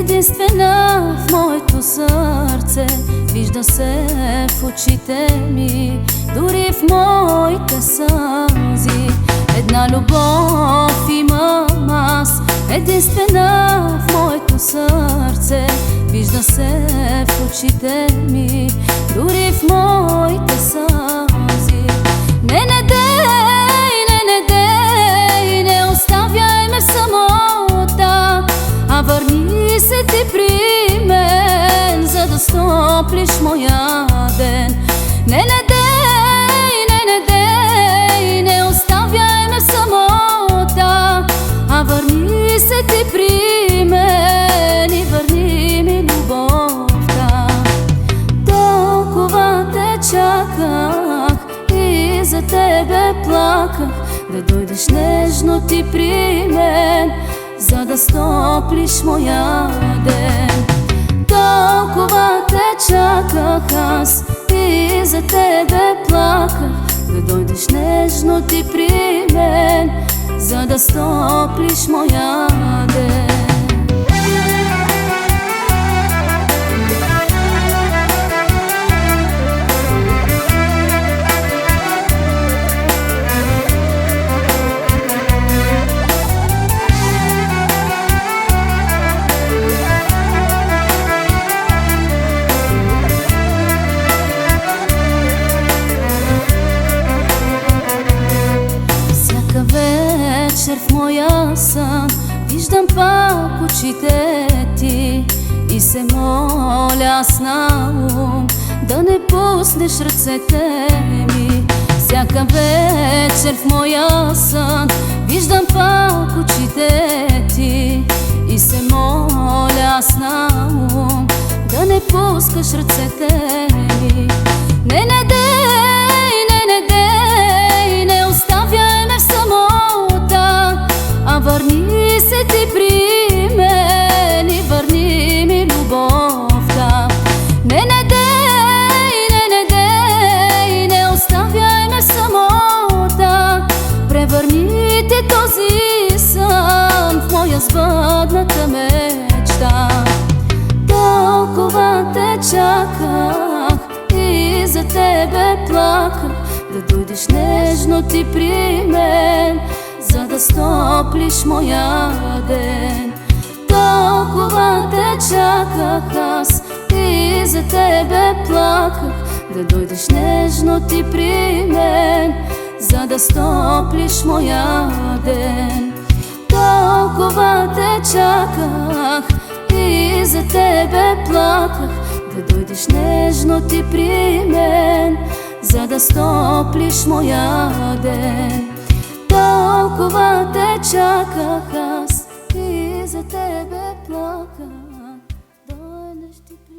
Единствена в моето сърце, вижда се в очите ми, дори в моите сълзи. Една любов имам аз, единствена в моето сърце, вижда се в очите ми, дори в моите сълзи. Не дей, не оставяй ме в самота, а върни се ти при мен, за да стоплиш моя ден. Не дей, не оставяй ме в самота, а върни се ти при мен и върни ми любовта. Толкова те чаках и за тебе плаках, да дойдеш нежно ти при мен, за да стоплиш моя ден. Толкова те чаках аз и за тебе плаках, да дойдеш нежно ти при мен, за да стоплиш моя ден. В моя сън виждам пак очите ти и се моля с наум да не пуснеш ръцете ми. Всяка вечер в моя сън виждам пак очите ти и се моля с наум да не пускаш ръцете ми. Не дей, не оставяй ме в самота, а върни се ти при мен и върни ми любовта. Не дей, не оставяй ме в самота, превърни ти този сън в моя сбъдната мечта. Толкова те чаках и за тебе плаках, да дойдеш нежно ти при мен, за да стоплиш моя ден. Толкова те чаках аз и за тебе плаках, да дойдеш нежно ти при мен, за да стоплиш моя ден. Толкова те чаках и за тебе плаках, да дойдеш нежно ти при мен, за да стоплиш моя ден. Толкова те чаках аз и за тебе плаках, дойдеш ти при